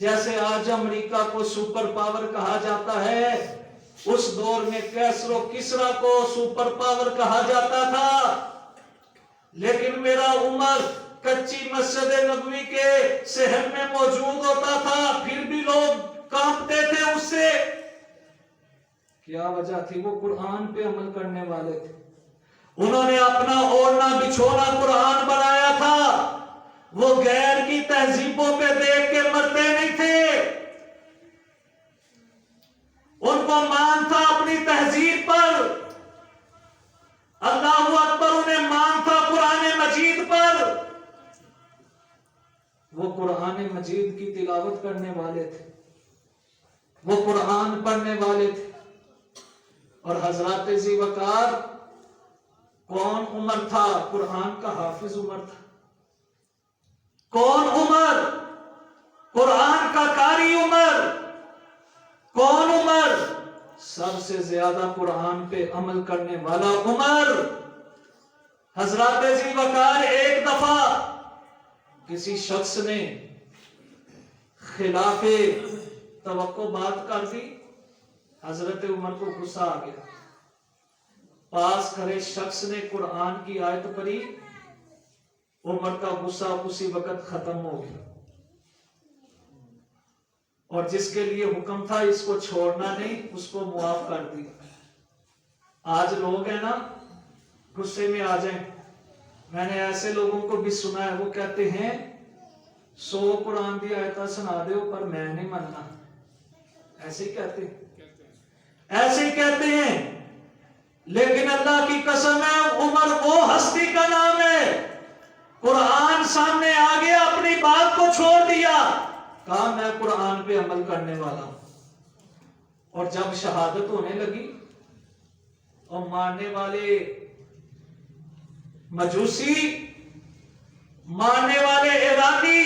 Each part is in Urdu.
جیسے آج امریکہ کو سپر پاور کہا جاتا ہے، اس دور میں کیسر و کسرا کو سپر پاور کہا جاتا تھا، لیکن میرا عمر کچی مسجد نبوی کے صحن میں موجود ہوتا تھا، پھر بھی لوگ کانپتے تھے اس سے۔ کیا وجہ تھی؟ وہ قرآن پہ عمل کرنے والے تھے، انہوں نے اپنا اوڑھنا بچھونا قرآن بنایا تھا، وہ غیر کی تہذیبوں پہ دیکھ کے مرتے نہیں تھے، ان کو مان تھا اپنی تہذیب پر، اللہ اکبر، انہیں مان تھا قرآن مجید پر، وہ قرآن مجید کی تلاوت کرنے والے تھے، وہ قرآن پڑھنے والے تھے۔ اور حضرت ذی وقار کون عمر تھا؟ قرآن کا حافظ عمر تھا۔ کون عمر؟ قرآن کا قاری عمر۔ کون عمر؟ سب سے زیادہ قرآن پہ عمل کرنے والا عمر۔ حضرت ذی وقار ایک دفعہ کسی شخص نے خلاف توقع بات کر دی، حضرت عمر کو غصہ آ گیا، پاس کھڑے شخص نے قرآن کی آیت پڑھی، عمر کا غصہ اسی وقت ختم ہو گیا، اور جس کے لیے حکم تھا اس کو چھوڑنا نہیں، اس کو معاف کر دیا۔ آج لوگ ہیں نا غصے میں آ جائیں، میں نے ایسے لوگوں کو بھی سنا ہے، وہ کہتے ہیں 100 قرآن دی آیتیں سنا دے پر میں نہیں ماننا، ایسے ہی کہتے ہیں، ایسے ہی کہتے ہیں۔ لیکن اللہ کی قسم ہے، عمر وہ ہستی کا نام ہے، قرآن سامنے آ گیا، اپنی بات کو چھوڑ دیا، کہا میں قرآن پہ عمل کرنے والا ہوں۔ اور جب شہادت ہونے لگی اور ماننے والے مجوسی، ماننے والے ایرانی،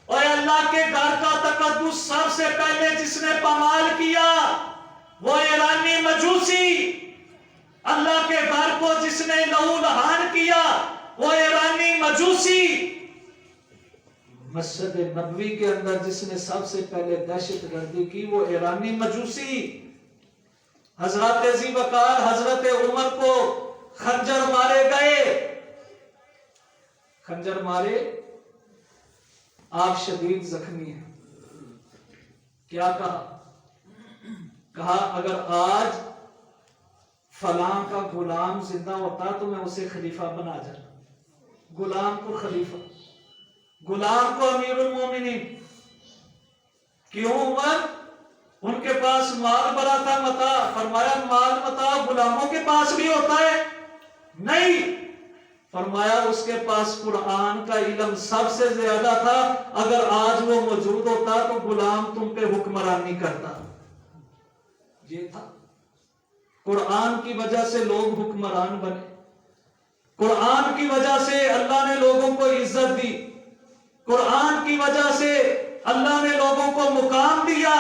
اور اللہ کے گھر کا تقدس سب سے پہلے جس نے پامال کیا وہ ایرانی مجوسی، اللہ کے گھر کو جس نے لہو لہان کیا وہ ایرانی مجوسی، مسجد نبوی کے اندر جس نے سب سے پہلے دہشت گردی کی وہ ایرانی مجوسی۔ حضرت ذی وقار حضرت عمر کو خنجر مارے گئے، خنجر مارے، آپ شدید زخمی ہیں۔ کیا کہا؟ کہا اگر آج فلاں کا غلام زندہ ہوتا تو میں اسے خلیفہ بنا جاتا، غلام کو خلیفہ، غلام کو امیر المومنین۔ کیوں عمر؟ ان کے پاس مال بڑا تھا، متا، فرمایا مال متا غلاموں کے پاس بھی ہوتا ہے؟ نہیں، فرمایا اس کے پاس قرآن کا علم سب سے زیادہ تھا، اگر آج وہ موجود ہوتا تو غلام تم پہ حکمرانی کرتا۔ یہ تھا، قرآن کی وجہ سے لوگ حکمران بنے، قرآن کی وجہ سے اللہ نے لوگوں کو عزت دی، قرآن کی وجہ سے اللہ نے لوگوں کو مقام دیا۔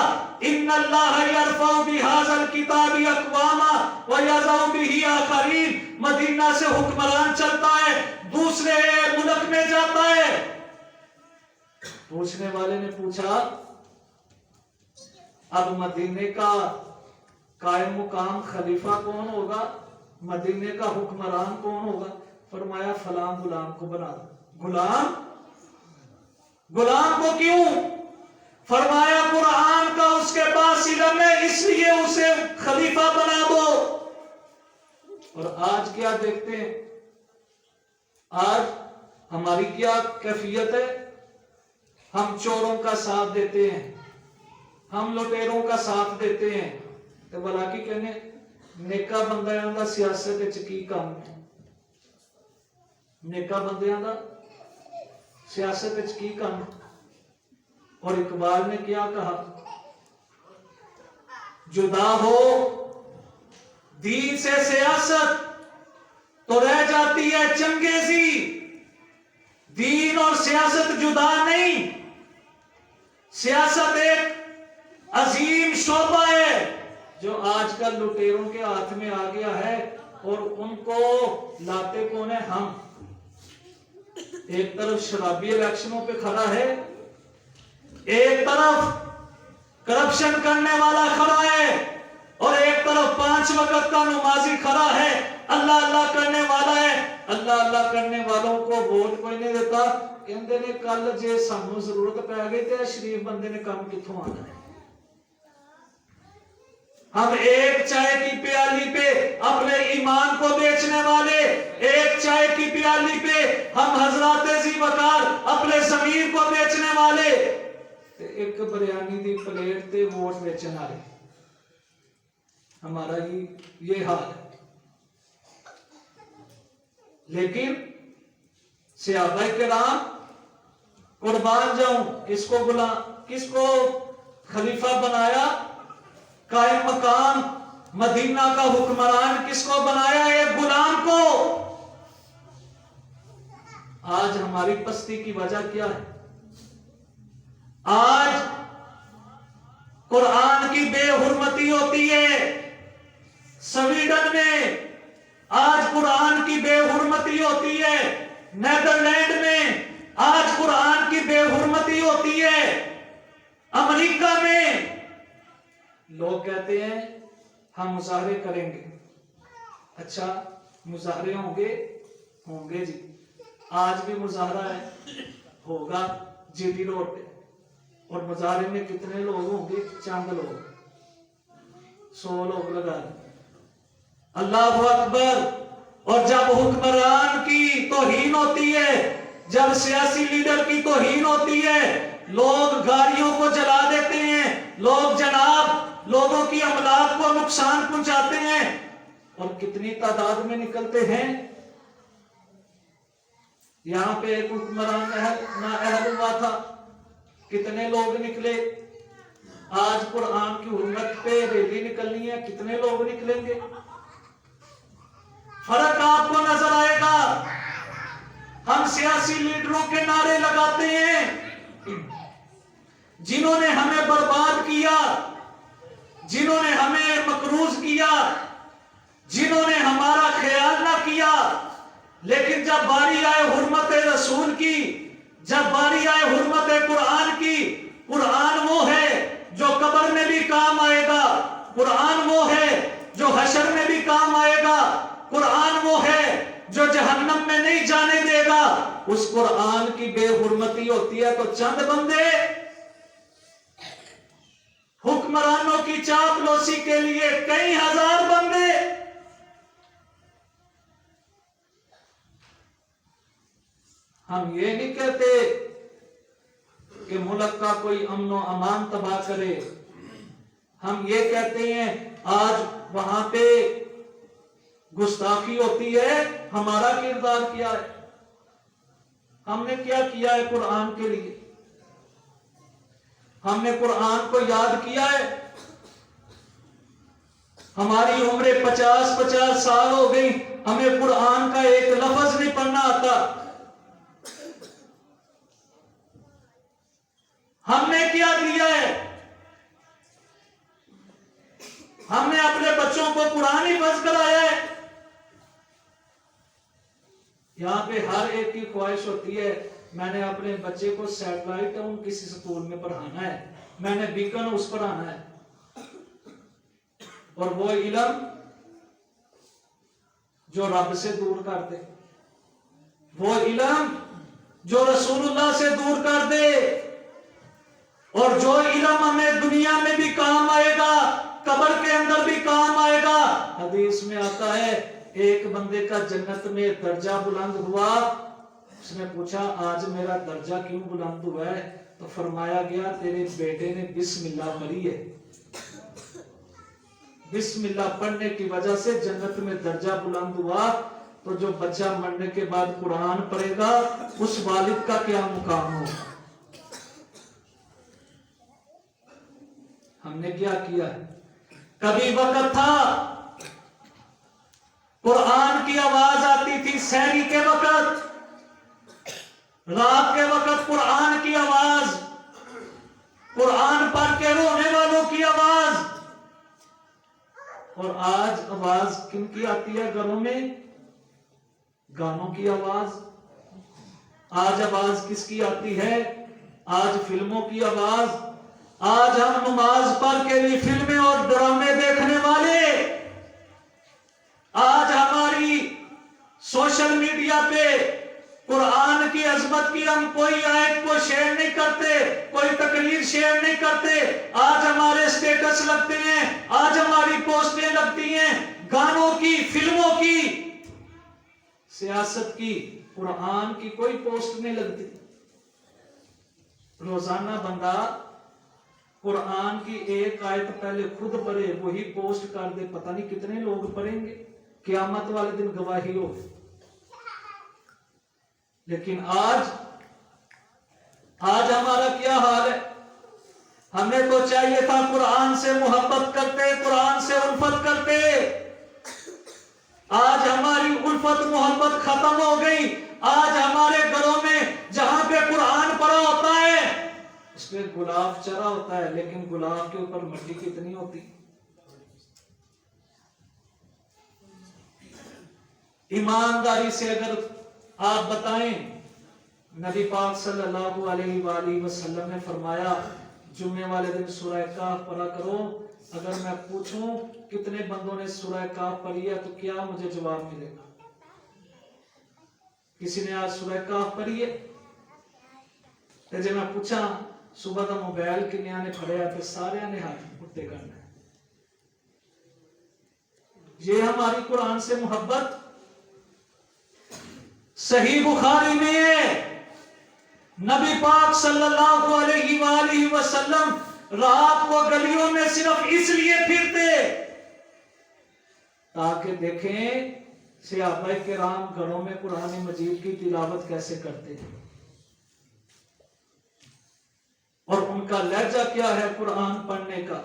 ان اللہ یرفع بہذا الکتاب اقواما ویضع بہ آخرین، مدینہ سے حکمران چلتا ہے، دوسرے ملک میں جاتا ہے۔ پوچھنے والے نے پوچھا اب مدینے کا قائم مقام خلیفہ کون ہوگا، مدینے کا حکمران کون ہوگا؟ فرمایا فلاں غلام کو بنا دو۔ غلام؟ غلام کو کیوں؟ فرمایا قرآن کا اس کے پاس علم ہے، اس لیے اسے خلیفہ بنا دو۔ اور آج کیا دیکھتے ہیں؟ آج ہماری کیا کیفیت ہے؟ ہم چوروں کا ساتھ دیتے ہیں، ہم لٹیروں کا ساتھ دیتے ہیں، تو بلا کی کہنے نیکا بندیاں دا سیاست وچ کی کام ہے؟ نیکا بندیاں دا سیاست وچ کی کام؟ اور اقبال نے کیا کہا؟ جدا ہو دین سے سیاست تو رہ جاتی ہے چنگیزی، دین اور سیاست جدا نہیں، سیاست ایک عظیم شعبہ ہے جو آج کل لٹیروں کے ہاتھ میں آ گیا ہے، اور ان کو لاتے کون ہیں؟ ہم۔ ایک طرف شرابی الیکشنوں پہ کھڑا ہے، ایک طرف کرپشن کرنے والا کھڑا ہے اور ایک طرف 5 وقت کا نمازی کھڑا ہے، اللہ اللہ کرنے والا ہے۔ اللہ اللہ کرنے والوں کو ووٹ کوئی نہیں دیتا، کہندے نے کل جے سانوں ضرورت پہ گئی تے شریف بندے نے کام کتھوں آنا ہے۔ ہم ایک چائے کی پیالی پہ اپنے ایمان کو بیچنے والے، ایک چائے کی پیالی پہ ہم حضرات ذی وقار اپنے ضمیر کو بیچنے والے، ایک بریانی دی پلیٹ تے ووٹ بیچنے والے، ہمارا یہ حال ہے۔ لیکن صحابہ کرام قربان جاؤں، کس کو خلیفہ بنایا، قائم مقام مدینہ کا حکمران کس کو بنایا؟ ایک غلام کو۔ آج ہماری پستی کی وجہ کیا ہے؟ آج قرآن کی بے حرمتی ہوتی ہے سویڈن میں، آج قرآن کی بے حرمتی ہوتی ہے نیدرلینڈ میں، آج قرآن کی بے حرمتی ہوتی ہے امریکہ میں۔ لوگ کہتے ہیں ہم مظاہرے کریں گے، اچھا مظاہرے ہوں گے جی، آج بھی مظاہرہ ہے، ہوگا جی ٹی روڈ پہ، اور مظاہرے میں کتنے لوگ ہوں گے؟ چند لوگ، 100 لوگ لگا دیں۔ اللہ اکبر۔ اور جب حکمران کی توہین ہوتی ہے، جب سیاسی لیڈر کی توہین ہوتی ہے، لوگ گاڑیوں کو جلا دیتے ہیں، لوگ جناب لوگوں کی املاک کو نقصان پہنچاتے ہیں، اور کتنی تعداد میں نکلتے ہیں۔ یہاں پہ ایک حکمران نااہل ہوا تھا، کتنے لوگ نکلے۔ آج قرآن کی حرمت پہ ریلی نکلنی ہے، کتنے لوگ نکلیں گے؟ فرق آپ کو نظر آئے گا۔ ہم سیاسی لیڈروں کے نعرے لگاتے ہیں جنہوں نے ہمیں برباد کیا، جنہوں نے ہمیں مقروض کیا، جنہوں نے ہمارا خیال نہ کیا، لیکن جب باری آئے حرمت رسول کی، جب باری آئے حرمت قرآن کی، قرآن وہ ہے جو قبر میں بھی کام آئے گا، قرآن وہ ہے جو حشر میں بھی کام آئے گا، قرآن وہ ہے جو جہنم میں نہیں جانے دے گا۔ اس قرآن کی بے حرمتی ہوتی ہے تو چند بندے حکمرانوں کی چاپلوسی کے لیے کئی ہزار بندے۔ ہم یہ نہیں کہتے کہ ملک کا کوئی امن و امان تباہ کرے، ہم یہ کہتے ہیں آج وہاں پہ گستاخی ہوتی ہے، ہمارا کردار کیا ہے؟ ہم نے کیا کیا ہے قرآن کے لیے؟ ہم نے قرآن کو یاد کیا ہے؟ ہماری عمریں 50 سال ہو گئی، ہمیں قرآن کا ایک لفظ نہیں پڑھنا آتا۔ ہم نے کیا دیا ہے؟ ہم نے اپنے بچوں کو قرآن ہی حفظ کرایا ہے۔ یہاں پہ ہر ایک کی خواہش ہوتی ہے میں نے اپنے بچے کو سیٹلائٹ ٹاؤن کسی سکول میں پڑھانا ہے، میں نے بیکن اس پڑھانا ہے، اور وہ علم جو رب سے دور کر دے، وہ علم جو رسول اللہ سے دور کر دے، اور جو علم ہمیں دنیا میں بھی کام آئے گا، قبر کے اندر بھی کام آئے گا۔ حدیث میں آتا ہے ایک بندے کا جنت میں درجہ بلند ہوا، اس نے پوچھا آج میرا درجہ کیوں بلند ہوا ہے؟ تو فرمایا گیا تیرے بیٹے نے بسم اللہ پڑھی ہے، بسم اللہ پڑھنے کی وجہ سے جنت میں درجہ بلند ہوا۔ تو جو بچہ مرنے کے بعد قرآن پڑھے گا اس والد کا کیا مقام ہو؟ ہم نے کیا کیا؟ کبھی وقت تھا قرآن کی آواز آتی تھی سحری کے وقت، رات کے وقت قرآن کی آواز، قرآن پڑھ کے رونے والوں کی آواز، اور آج آواز کن کی آتی ہے گھروں میں؟ گانوں کی آواز۔ آج آواز کس کی آتی ہے؟ آج فلموں کی آواز، آج ہم نماز پڑھ کے بھی فلمیں اور ڈرامے دیکھنے والے، آج ہماری سوشل میڈیا پہ قرآن کی عظمت کی ہم کوئی آیت کو شیئر نہیں کرتے، کوئی تقریر شیئر نہیں کرتے، آج ہمارے سٹیٹس لگتے ہیں، آج ہماری پوسٹیں لگتی ہیں گانوں کی، فلموں کی، سیاست کی، قرآن کی کوئی پوسٹ نہیں لگتی۔ روزانہ بندہ قرآن کی ایک آیت پہلے خود پڑھے، وہی پوسٹ کر دے، پتہ نہیں کتنے لوگ پڑھیں گے، قیامت والے دن گواہی ہو۔ لیکن آج ہمارا کیا حال ہے؟ ہمیں تو چاہیے تھا قرآن سے محبت کرتے، قرآن سے الفت کرتے، آج ہماری الفت محبت ختم ہو گئی۔ آج ہمارے گھروں میں جہاں پہ قرآن پڑھا ہوتا ہے اس پہ گلاب چرا ہوتا ہے، لیکن گلاب کے اوپر مٹی کتنی ہوتی؟ ایمانداری سے اگر آپ بتائیں، نبی پاک صلی اللہ علیہ وآلہ وسلم نے فرمایا جمعے والے دن سورہ کہف پڑھا کرو۔ اگر میں پوچھوں کتنے بندوں نے سورہ کہف پڑھی ہے تو کیا مجھے جواب ملے گا؟ کسی نے آج سورہ کہف پڑھی ہے؟ جب میں پوچھا صبح کا موبائل کنیا نے پڑھے تو سارے نے ہاتھ اٹھتے کرنا ہے۔ یہ ہماری قرآن سے محبت۔ صحیح بخاری میں ہے نبی پاک صلی اللہ علیہ وآلہ وسلم رات کو گلیوں میں صرف اس لیے پھرتے تاکہ دیکھیں صحابہ کرام گھروں میں قرآن مجید کی تلاوت کیسے کرتے ہیں اور ان کا لہجہ کیا ہے قرآن پڑھنے کا،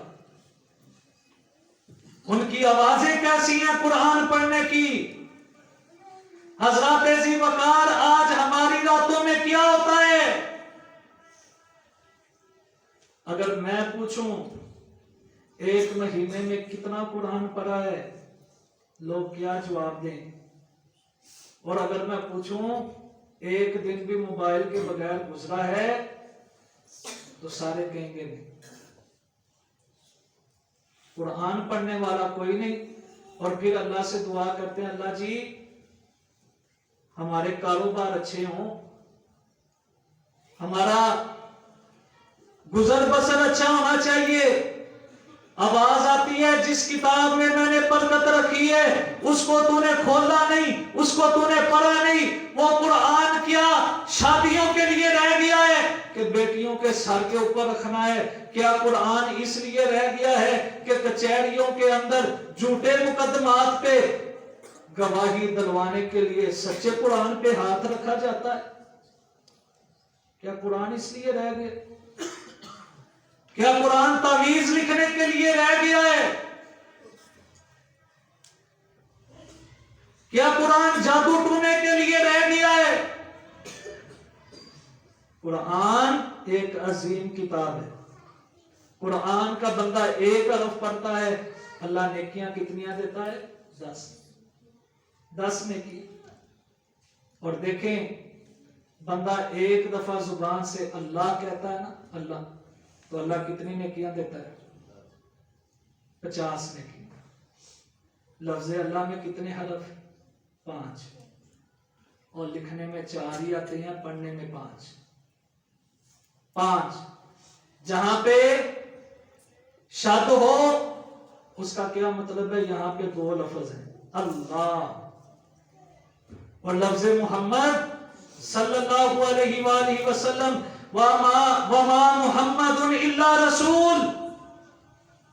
ان کی آوازیں کیسی ہیں قرآن پڑھنے کی۔ حضرات ذی وقار، آج ہماری راتوں میں کیا ہوتا ہے؟ اگر میں پوچھوں ایک مہینے میں کتنا قرآن پڑھا ہے، لوگ کیا جواب دیں؟ اور اگر میں پوچھوں ایک دن بھی موبائل کے بغیر گزرا ہے تو سارے کہیں گے نہیں۔ قرآن پڑھنے والا کوئی نہیں، اور پھر اللہ سے دعا کرتے ہیں اللہ جی ہمارے کاروبار اچھے ہوں، ہمارا گزر بسر اچھا ہونا چاہیے۔ آواز آتی ہے جس کتاب میں نے برکت رکھی ہے اس کو تو نے کھولا نہیں، اس کو تو نے پڑھا نہیں۔ وہ قرآن کیا شادیوں کے لیے رہ گیا ہے کہ بیٹیوں کے سر کے اوپر رکھنا ہے؟ کیا قرآن اس لیے رہ گیا ہے کہ کچہریوں کے اندر جھوٹے مقدمات پہ گواہی دلوانے کے لیے سچے قرآن پہ ہاتھ رکھا جاتا ہے؟ کیا قرآن اس لیے رہ گیا؟ کیا قرآن تعویذ لکھنے کے لیے رہ گیا ہے؟ کیا قرآن جادو ٹونے کے لیے رہ گیا ہے؟ قرآن ایک عظیم کتاب ہے۔ قرآن کا بندہ ایک حرف پڑھتا ہے، اللہ نیکیاں کتنیاں دیتا ہے؟ 10 نیکی۔ اور دیکھیں بندہ ایک دفعہ زبان سے اللہ کہتا ہے نا، اللہ، تو اللہ کتنی نیکیاں دیتا ہے؟ 50 نیکی۔ لفظ اللہ میں کتنے حرف؟ 5، اور لکھنے میں 4 ہی آتے ہیں، پڑھنے میں 5۔ جہاں پہ شد ہو اس کا کیا مطلب ہے؟ یہاں پہ 2 لفظ ہیں، اللہ اور لفظ محمد صلی اللہ علیہ وآلہ وسلم، وما محمد الا رسول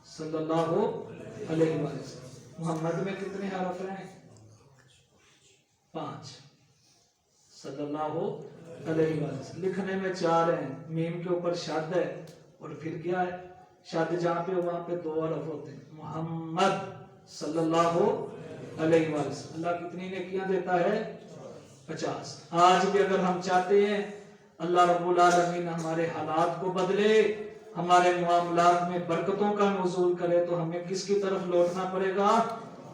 صلی اللہ علیہ وآلہ وسلم۔ محمد میں کتنے حرف ہیں؟ 5۔ صلی اللہ علیہ وآلہ وسلم لکھنے میں 4 ہیں، میم کے اوپر شد ہے، اور پھر کیا ہے؟ شد جہاں پہ وہاں پہ 2 حرف ہوتے ہیں، محمد صلی اللہ علیہ وآلہ وسلم۔ اللہ کتنی نیکیاں دیتا ہے؟ 50۔ آج بھی اگر ہم چاہتے ہیں اللہ رب العالمین ہمارے حالات کو بدلے، ہمارے معاملات میں برکتوں کا نزول کرے، تو ہمیں کس کی طرف لوٹنا پڑے گا؟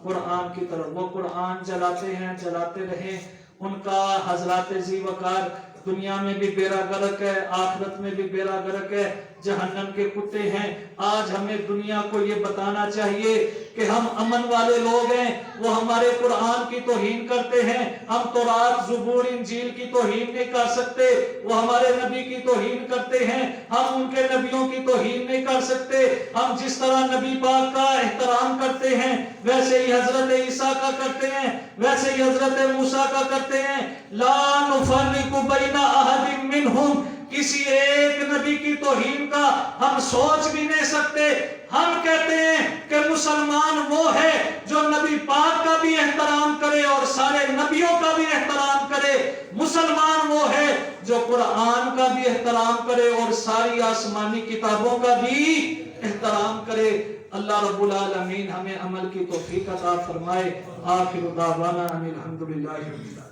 قرآن کی طرف۔ وہ قرآن جلاتے ہیں، جلاتے رہیں۔ ان کا حضرات ذی وقار دنیا میں بھی بیڑا غرق ہے، آخرت میں بھی بیڑا غرق ہے، جہنم کے کتے ہیں۔ آج ہمیں دنیا کو یہ بتانا چاہیے کہ ہم امن والے لوگ ہیں۔ وہ ہمارے قرآن کی توہین کرتے ہیں، ہم تورات زبور انجیل کی توہین نہیں کر سکتے۔ وہ ہمارے نبی کی توہین کرتے ہیں، ہم ان کے نبیوں کی توہین نہیں کر سکتے۔ ہم جس طرح نبی پاک کا احترام کرتے ہیں ویسے ہی حضرت عیسیٰ کا کرتے ہیں، ویسے ہی حضرت موسیٰ کا کرتے ہیں۔ لا نفرق بین احد منہم، کسی ایک نبی کی توہین کا ہم سوچ بھی نہیں سکتے۔ ہم کہتے ہیں کہ مسلمان وہ ہے جو نبی پاک کا بھی احترام کرے اور سارے نبیوں کا بھی احترام کرے۔ مسلمان وہ ہے جو قرآن کا بھی احترام کرے اور ساری آسمانی کتابوں کا بھی احترام کرے۔ اللہ رب العالمین ہمیں عمل کی توفیق عطا فرمائے۔ آخر دعوانا ان الحمدللہ رب العالمین۔